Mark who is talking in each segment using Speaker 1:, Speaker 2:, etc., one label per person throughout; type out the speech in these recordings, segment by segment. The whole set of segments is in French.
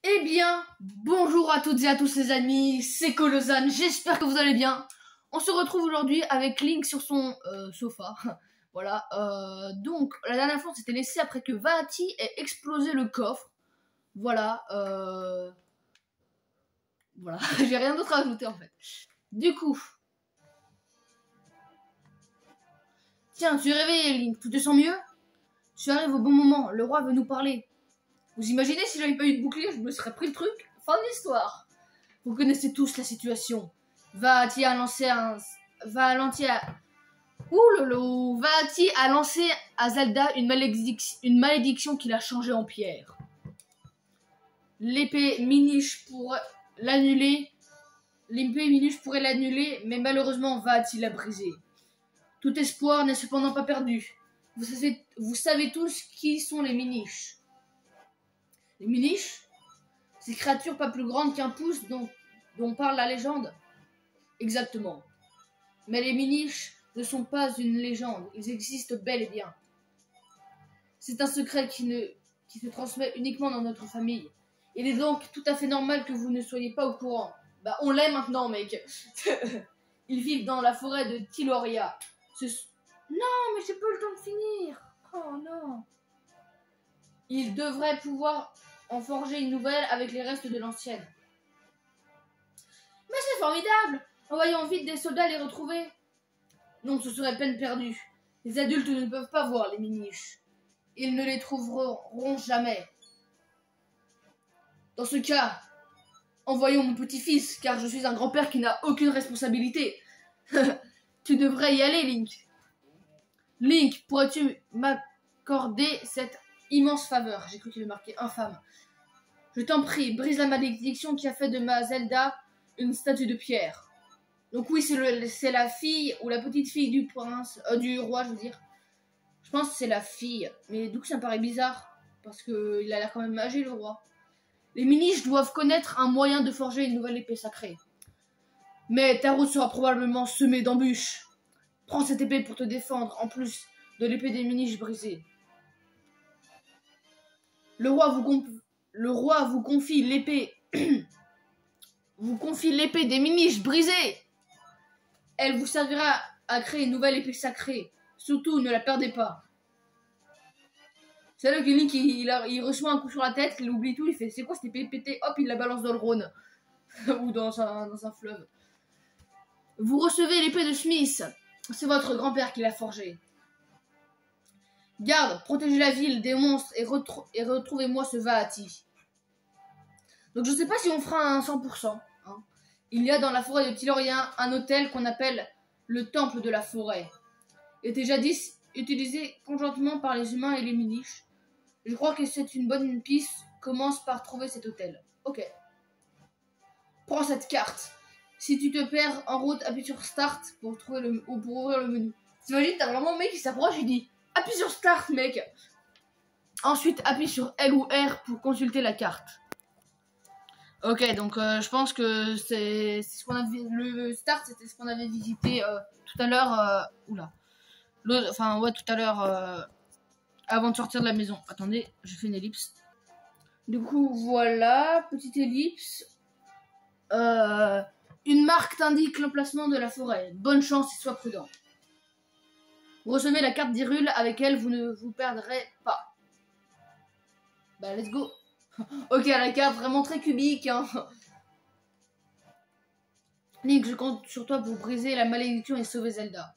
Speaker 1: Eh bien, bonjour à toutes et à tous les amis, c'est Colosane, j'espère que vous allez bien. On se retrouve aujourd'hui avec Link sur son sofa. Voilà, donc la dernière fois on s'était laissé après que Vati ait explosé le coffre. Voilà, voilà, j'ai rien d'autre à ajouter en fait. Du coup, tiens, tu es réveillé Link, tout te sent mieux? Tu arrives au bon moment, le roi veut nous parler. Vous imaginez si j'avais pas eu de bouclier, je me serais pris le truc? Fin de l'histoire. Vous connaissez tous la situation. Vati a lancé un... Valenti a... Ouloulou. Vati a lancé à Zelda une malédiction qui l'a changée en pierre. L'épée Minish pourrait l'annuler. L'épée Minish pourrait l'annuler, mais malheureusement Vati l'a brisée. Tout espoir n'est cependant pas perdu. Vous savez tous qui sont les Minish. Les Minish, ces créatures pas plus grandes qu'un pouce dont parle la légende. Exactement. Mais les Minish ne sont pas une légende, ils existent bel et bien. C'est un secret qui se transmet uniquement dans notre famille. Il est donc tout à fait normal que vous ne soyez pas au courant. Bah on l'est maintenant mec. Ils vivent dans la forêt de Tiloria. Non mais j'ai pas le temps de finir. Oh non. Ils devraient pouvoir en forger une nouvelle avec les restes de l'ancienne. Mais c'est formidable. Envoyons vite des soldats les retrouver. Non, ce serait peine perdue. Les adultes ne peuvent pas voir les Minish. Ils ne les trouveront jamais. Dans ce cas, envoyons mon petit-fils, car je suis un grand-père qui n'a aucune responsabilité. Tu devrais y aller, Link. Link, pourrais-tu m'accorder cette immense faveur? J'ai cru qu'il avait marqué infâme. Je t'en prie, brise la malédiction qui a fait de ma Zelda une statue de pierre. Donc oui, c'est la fille ou la petite fille du prince, du roi, je veux dire. Je pense que c'est la fille, mais du coup ça me paraît bizarre parce que il a l'air quand même âgé le roi. Les Minish doivent connaître un moyen de forger une nouvelle épée sacrée. Mais ta route sera probablement semée d'embûches. Prends cette épée pour te défendre, en plus de l'épée des Minish brisée. Le roi vous confie l'épée. Vous confie l'épée des Minish brisée. Elle vous servira à créer une nouvelle épée sacrée. Surtout, ne la perdez pas. C'est là que Link, il reçoit un coup sur la tête, il oublie tout, il fait c'est quoi cette épée pétée? Hop, il la balance dans le Rhône. Ou dans un fleuve. Vous recevez l'épée de Smith. C'est votre grand-père qui l'a forgée. Garde, protégez la ville des monstres et retrouvez-moi ce Vahati. Donc je sais pas si on fera un 100%. Hein. Il y a dans la forêt de Tiloria un hôtel qu'on appelle le temple de la forêt. Il était jadis utilisé conjointement par les humains et les Minish. Je crois que c'est une bonne piste. Commence par trouver cet hôtel. Ok. Prends cette carte. Si tu te perds en route, appuie sur Start pour ouvrir le menu. T'imagines, t'as vraiment un mec qui s'approche et dit appuie sur Start, mec. Ensuite, appuie sur L ou R pour consulter la carte. Ok, donc je pense que c'est ce qu'on avait. Le Start, c'était ce qu'on avait visité tout à l'heure. Oula. Enfin, ouais, tout à l'heure. Avant de sortir de la maison. Attendez, je fais une ellipse. Du coup, voilà, petite ellipse. Une marque t'indique l'emplacement de la forêt. Bonne chance et sois prudent. Vous recevez la carte d'Hyrule, avec elle vous ne vous perdrez pas. Bah, let's go. Ok, la carte vraiment très cubique. Hein. Link, je compte sur toi pour briser la malédiction et sauver Zelda.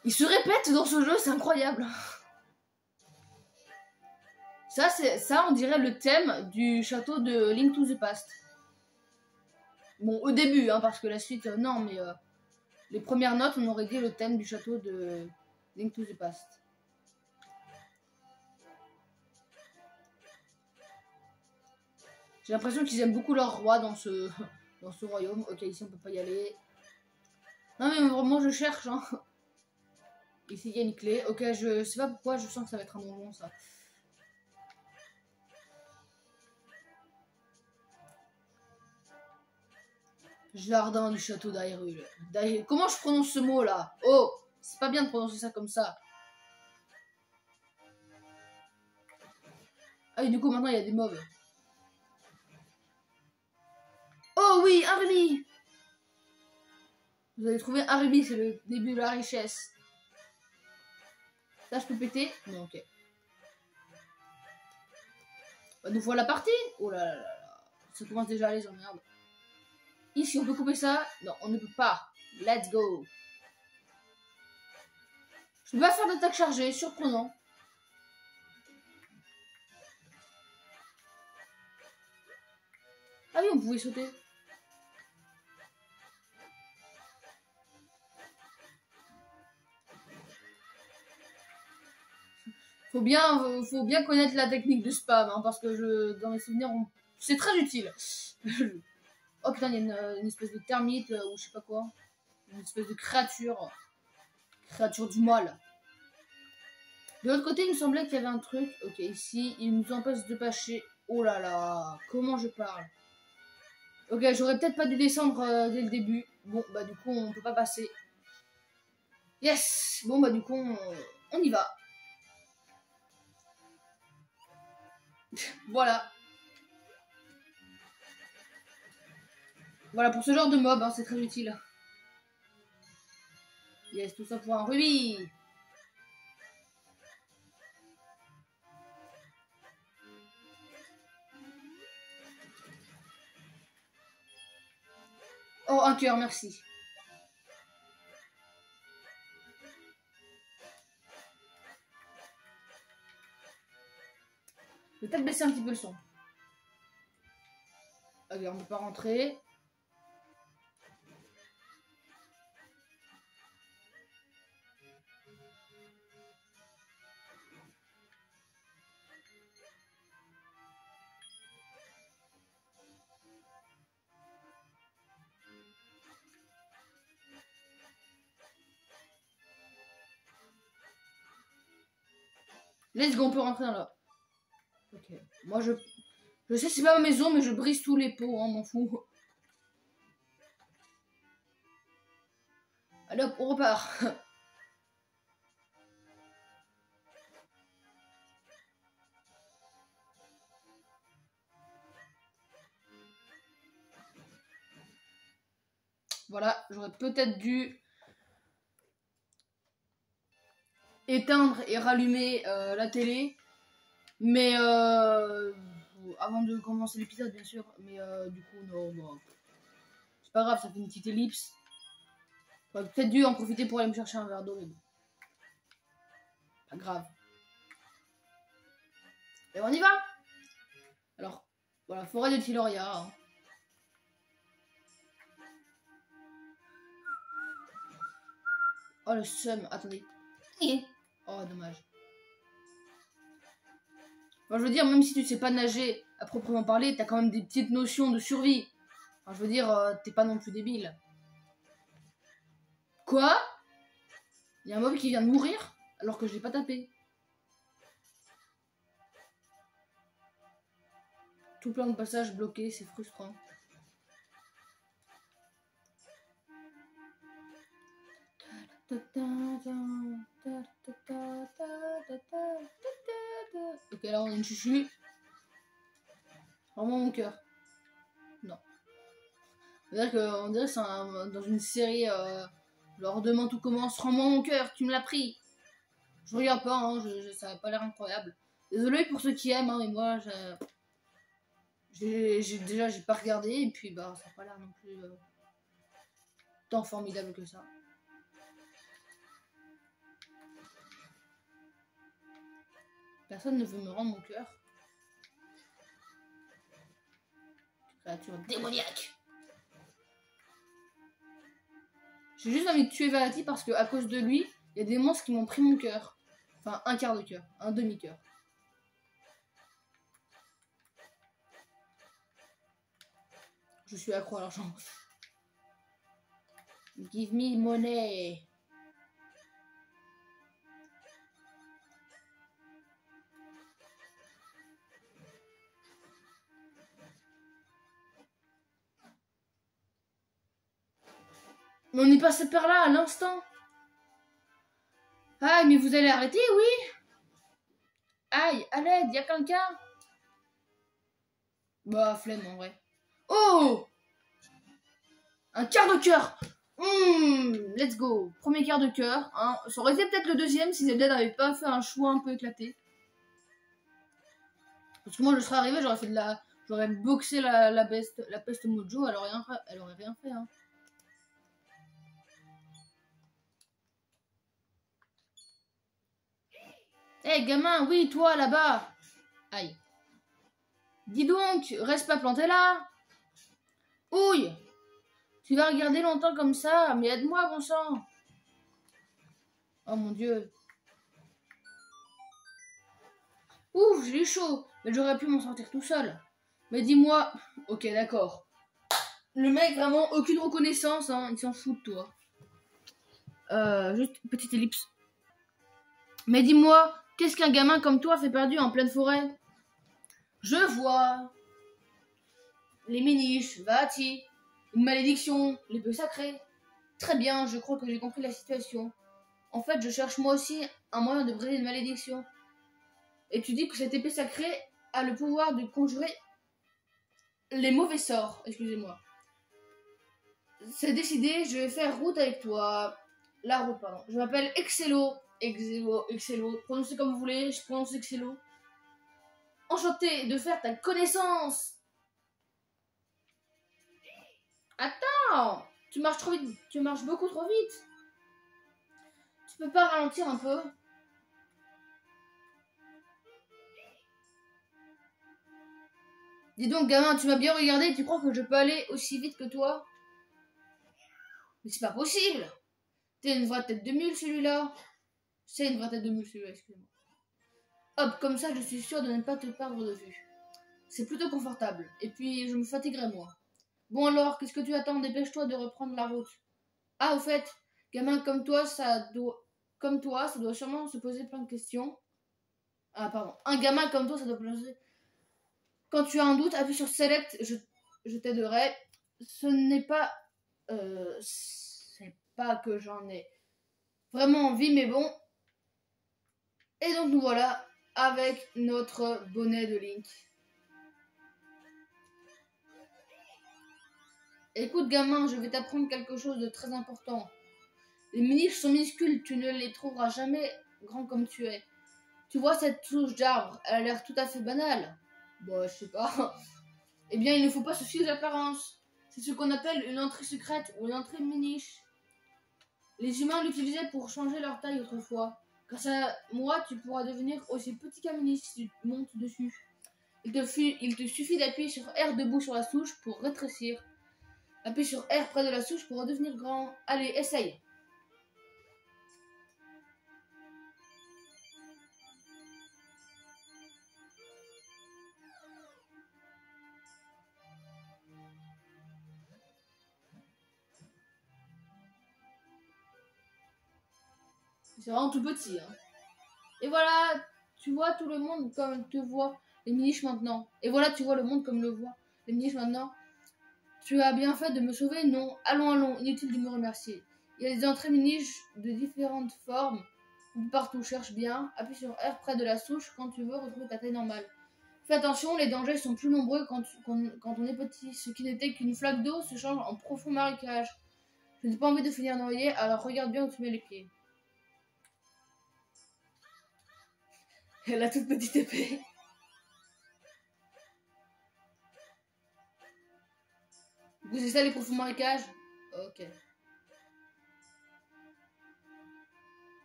Speaker 1: Il se répète dans ce jeu, c'est incroyable. Ça, on dirait le thème du château de Link to the Past. Bon, au début, hein, parce que la suite, non, mais les premières notes, on aurait dit le thème du château de Link to the Past. J'ai l'impression qu'ils aiment beaucoup leur roi dans ce royaume. Ok, ici, on peut pas y aller. Non, mais vraiment, je cherche. Hein. Ici, il y a une clé. Ok, je sais pas pourquoi, je sens que ça va être un donjon, ça. Jardin du château d'Hyrule. Comment je prononce ce mot là? Oh, c'est pas bien de prononcer ça comme ça. Ah, et du coup, maintenant il y a des mobs. Oh oui, un rubis. Vous avez trouvé un rubis, c'est le début de la richesse. Ça, je peux péter? Non, ok. Bah, nous voilà partis. Oh là là là là. Ça commence déjà à aller, j'en merde. Ici, on peut couper ça? Non, on ne peut pas. Let's go. Je peux pas faire d'attaque chargée, surprenant. Ah oui, on pouvait sauter. Faut bien connaître la technique de spam, hein, parce que dans mes souvenirs, c'est très utile. Oh putain, il y a une espèce de termite ou je sais pas quoi. Une espèce de créature. Créature du mal. De l'autre côté, il me semblait qu'il y avait un truc. Ok, ici, il nous empêche de passer. Oh là là, comment je parle. Ok, j'aurais peut-être pas dû descendre dès le début. Bon, bah du coup, on peut pas passer. Yes. Bon, bah du coup, on y va. Voilà. Voilà, pour ce genre de mob, hein, c'est très utile. Yes, tout ça pour un rubis. Oh, un cœur, merci. Je vais peut-être baisser un petit peu le son. Ok, on peut pas rentrer. Let's go, on peut rentrer dans là. Ok, moi je sais c'est pas ma maison, mais je brise tous les pots, hein, m'en fous. Allez hop, on repart. Voilà, j'aurais peut-être dû éteindre et rallumer la télé. Mais avant de commencer l'épisode, bien sûr. Mais du coup, non, bon. C'est pas grave, ça fait une petite ellipse. J'aurais peut-être dû en profiter pour aller me chercher un verre d'eau, mais bon. Pas grave. Et on y va. Alors, voilà, forêt de Tiloria. Hein. Oh, le seum. Attendez. Oh, dommage. Enfin, je veux dire, même si tu sais pas nager à proprement parler, t'as quand même des petites notions de survie. Enfin, je veux dire, t'es pas non plus débile. Quoi? Il y a un mob qui vient de mourir alors que je l'ai pas tapé. Tout plein de passages bloqués, c'est frustrant. Ok, là on a une chuchu. Vraiment mon cœur. Non. On dirait que c'est dans une série. Genre demain tout commence. Rends-moi mon cœur, tu me l'as pris. Je regarde pas, hein, ça n'a pas l'air incroyable. Désolé pour ceux qui aiment, hein, mais moi j'ai pas regardé et puis bah ça n'a pas l'air non plus tant formidable que ça. Personne ne veut me rendre mon cœur. Créature démoniaque. J'ai juste envie de tuer Valati parce que à cause de lui, il y a des monstres qui m'ont pris mon cœur. Enfin, un quart de cœur, un demi-cœur. Je suis accro à l'argent. Give me money. Mais on est passé par là à l'instant. Ah, mais vous allez arrêter, oui? Aïe, à l'aide, y'a quelqu'un? Bah, flemme en vrai. Oh! Un quart de cœur. Let's go. Premier quart de cœur. Hein. Ça aurait été peut-être le deuxième si Zelda n'avait pas fait un choix un peu éclaté. Parce que moi, je serais arrivé, j'aurais fait de la... J'aurais boxé la peste Mojo, elle aurait rien fait. Hein. Hé, gamin, oui, toi, là-bas. Aïe. Dis donc, reste pas planté là. Ouille. Tu vas regarder longtemps comme ça, mais aide-moi, bon sang. Oh mon Dieu. Ouf, j'ai eu chaud. Mais j'aurais pu m'en sortir tout seul. Mais dis-moi... Ok, d'accord. Le mec, vraiment, aucune reconnaissance, hein. Il s'en fout de toi. Juste petite ellipse. Mais dis-moi, qu'est-ce qu'un gamin comme toi fait perdu en pleine forêt? Je vois. Les miniches, Vati. Une malédiction, l'épée sacrée. Très bien, je crois que j'ai compris la situation. En fait, je cherche moi aussi un moyen de briser une malédiction. Et tu dis que cette épée sacrée a le pouvoir de conjurer les mauvais sorts. Excusez-moi. C'est décidé, je vais faire route avec toi. La route, pardon. Je m'appelle Excello. Excello. Prononcez comme vous voulez, je prononce Excello. Enchanté de faire ta connaissance. Attends, tu marches trop vite. Tu marches beaucoup trop vite. Tu peux pas ralentir un peu? Dis donc, gamin, tu m'as bien regardé, tu crois que je peux aller aussi vite que toi? Mais c'est pas possible! T'es une vraie tête de mule, celui-là! C'est une vraie tête de mule, celui-là, excuse-moi. Hop, comme ça, je suis sûre de ne pas te perdre de vue. C'est plutôt confortable. Et puis, je me fatiguerai moins. Bon alors, qu'est-ce que tu attends? Dépêche-toi de reprendre la route. Ah, au fait, gamin comme toi, ça doit sûrement se poser plein de questions. Ah, pardon. Un gamin comme toi, ça doit poser... Quand tu as un doute, appuie sur Select, je t'aiderai. Ce n'est pas... c'est pas que j'en ai vraiment envie, mais bon. Et donc nous voilà avec notre bonnet de Link. Écoute gamin, je vais t'apprendre quelque chose de très important. Les miniches sont minuscules, tu ne les trouveras jamais grands comme tu es. Tu vois cette souche d'arbre, elle a l'air tout à fait banale. Bon, je sais pas. Eh bien, il ne faut pas se fier aux apparences. C'est ce qu'on appelle une entrée secrète ou une entrée miniche. Les humains l'utilisaient pour changer leur taille autrefois. Grâce à moi, tu pourras devenir aussi petit qu'un miniche si tu montes dessus. Il te suffit d'appuyer sur R debout sur la souche pour rétrécir. Appuie sur R près de la souche pour redevenir grand. Allez, essaye. C'est vraiment tout petit. Hein. Et voilà, tu vois tout le monde comme te voit les miniches maintenant. Et voilà, tu vois le monde comme le voit les miniches maintenant. Tu as bien fait de me sauver, non? Allons, allons, inutile de me remercier. Il y a des entrées miniches de différentes formes. Partout, cherche bien. Appuie sur R près de la souche quand tu veux retrouver ta taille normale. Fais attention, les dangers sont plus nombreux quand on est petit. Ce qui n'était qu'une flaque d'eau se change en profond marécage. Je n'ai pas envie de finir noyé, alors regarde bien où tu mets les pieds. Elle a toute petite épée. Vous c'est ça les profonds marécages? Ok.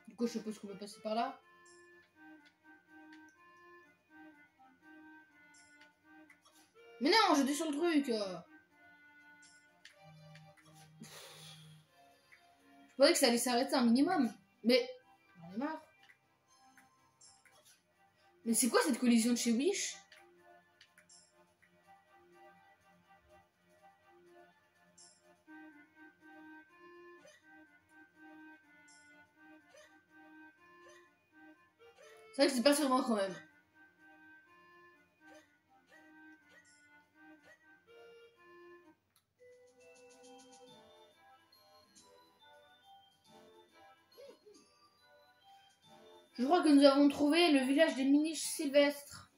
Speaker 1: Du coup, je suppose qu'on peut passer par là. Mais non, j'étais sur le truc. Je pensais que ça allait s'arrêter un minimum. Mais j'en ai marre. Mais c'est quoi cette collision de chez Wish? C'est vrai que c'est pas sur moi quand même. Je crois que nous avons trouvé le village des miniches sylvestres.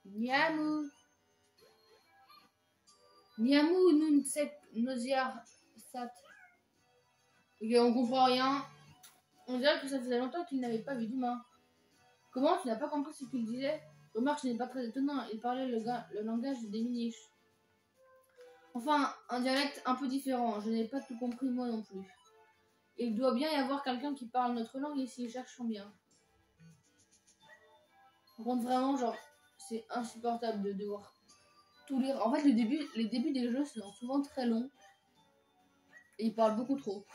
Speaker 1: Niamou. Niamou Nunsek Noziar Sat. Ok, on comprend rien. On dirait que ça faisait longtemps qu'il n'avait pas vu d'humain. Comment, tu n'as pas compris ce qu'il disait? Remarque, ce n'est pas très étonnant, il parlait le langage des miniches. Enfin, un dialecte un peu différent, je n'ai pas tout compris moi non plus. Il doit bien y avoir quelqu'un qui parle notre langue ici, cherchons bien. Par contre, vraiment, genre, c'est insupportable de devoir tout lire. En fait, les débuts des jeux sont souvent très longs. Et ils parlent beaucoup trop.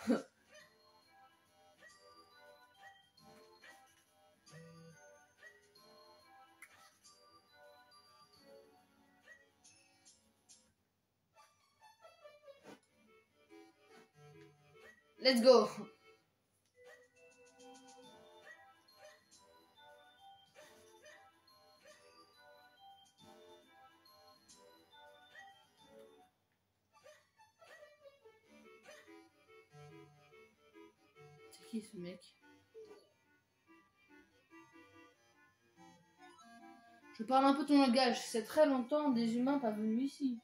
Speaker 1: Let's go! C'est qui ce mec? Je parle un peu ton langage. C'est très longtemps des humains pas venus ici.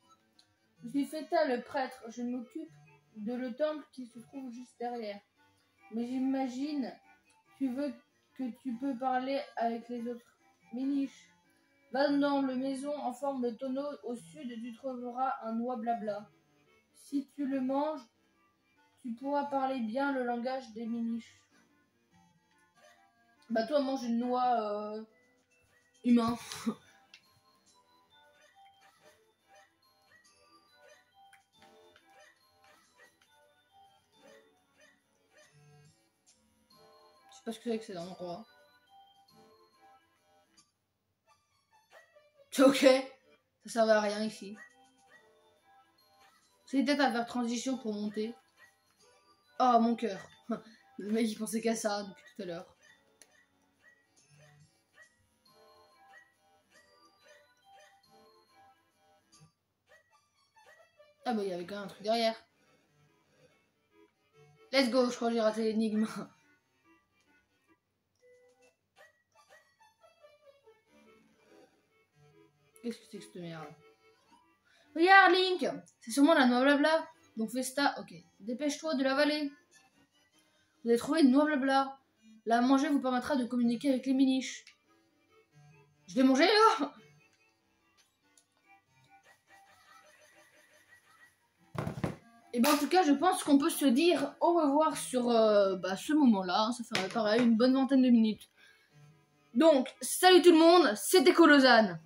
Speaker 1: Je suis Feta le prêtre. Je m'occupe de le temple qui se trouve juste derrière. Mais j'imagine que tu peux parler avec les autres miniches. Va dans le maison en forme de tonneau au sud, tu trouveras un noix blabla. Si tu le manges, tu pourras parler bien le langage des miniches. Bah toi mange une noix humain. Je sais pas ce que c'est que c'est dans l'endroit. C'est ok. Ça servait à rien ici. C'est peut-être à faire transition pour monter. Oh mon cœur. Le mec il pensait qu'à ça depuis tout à l'heure. Ah bah il y avait quand même un truc derrière. Let's go, je crois que j'ai raté l'énigme. Qu'est-ce que c'est que cette merde? Regarde Link, c'est sûrement la noix blabla. Donc Festa, ok. Dépêche-toi de l'avaler. Vous avez trouvé une noix blabla. La manger vous permettra de communiquer avec les miniches. Je vais manger là. Et ben en tout cas, je pense qu'on peut se dire au revoir sur ce moment-là. Ça fait pareil une bonne vingtaine de minutes. Donc, salut tout le monde, c'était Colosane.